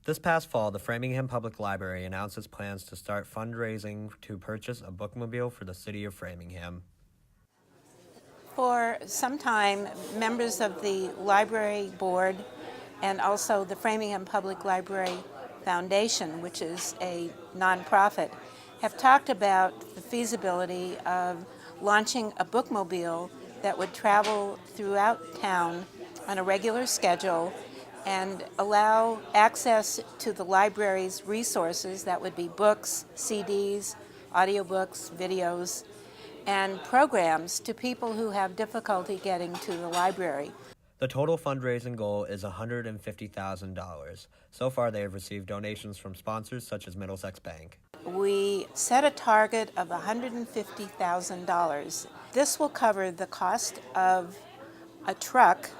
This past fall, the Framingham Public Library announced its plans to start fundraising to purchase a bookmobile for the city of Framingham. For some time, members of the library board and also the Framingham Public Library Foundation, which is a nonprofit, have talked about the feasibility of launching a bookmobile that would travel throughout town on a regular schedule and allow access to the library's resources, that would be books, CDs, audiobooks, videos, and programs to people who have difficulty getting to the library. The total fundraising goal is $150,000. So far, they have received donations from sponsors such as Middlesex Bank. We set a target of $150,000. This will cover the cost of a truck,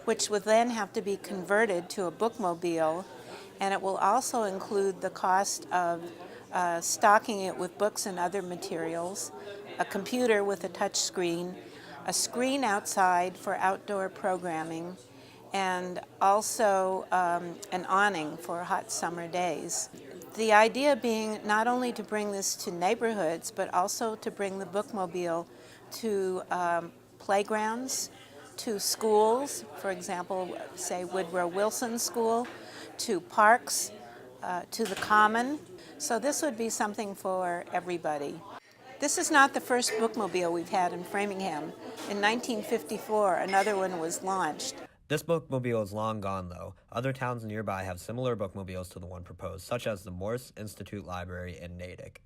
which would then have to be converted to a bookmobile, and it will also include the cost of stocking it with books and other materials, a computer with a touch screen, a screen outside for outdoor programming, and also an awning for hot summer days. The idea being not only to bring this to neighborhoods, but also to bring the bookmobile to playgrounds, to schools, for example, say Woodrow Wilson School, to parks, to the Common. So this would be something for everybody. This is not the first bookmobile we've had in Framingham. In 1954, another one was launched. This bookmobile is long gone, though. Other towns nearby have similar bookmobiles to the one proposed, such as the Morse Institute Library in Natick.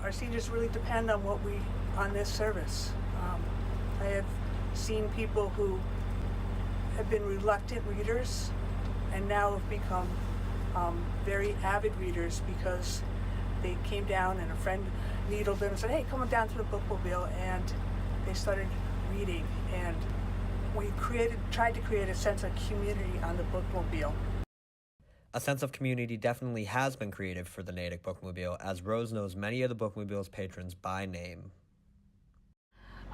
Our seniors really depend on this service. I have seen people who have been reluctant readers and now have become very avid readers because they came down and a friend needled them and said, "Hey, come on down to the bookmobile," and they started reading, and we tried to create a sense of community on the bookmobile. A sense of community definitely has been created for the Natick bookmobile, as Rose knows many of the bookmobile's patrons by name.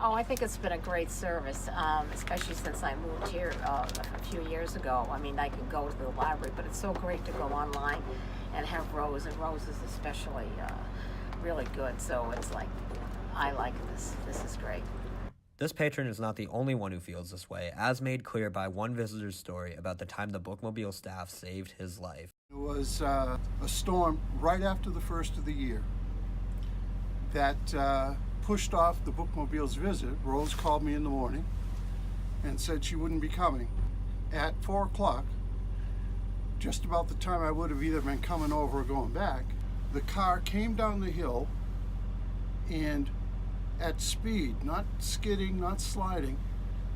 Oh, I think it's been a great service, especially since I moved here a few years ago. I mean, I can go to the library, but it's so great to go online and have Rose, and Rose is especially really good, so it's like, I like this. This is great. This patron is not the only one who feels this way, as made clear by one visitor's story about the time the bookmobile staff saved his life. It was a storm right after the first of the year that pushed off the bookmobile's visit. Rose called me in the morning and said she wouldn't be coming. At 4 o'clock, just about the time I would have either been coming over or going back, the car came down the hill and at speed, not skidding, not sliding,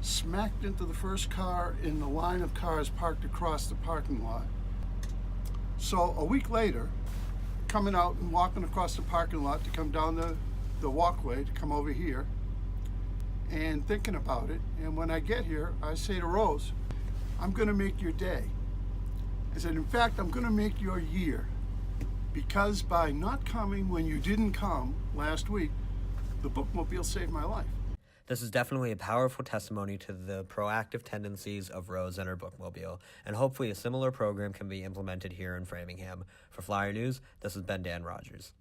smacked into the first car in the line of cars parked across the parking lot. So a week later, coming out and walking across the parking lot to come down the walkway to come over here and thinking about it, and when I get here, I say to Rose, "I'm gonna make your day." I said, "In fact, I'm gonna make your year, because by not coming when you didn't come last week, the bookmobile saved my life." This is definitely a powerful testimony to the proactive tendencies of Rose and her bookmobile, and hopefully a similar program can be implemented here in Framingham. For Flyer News, this has been Dan Rogers.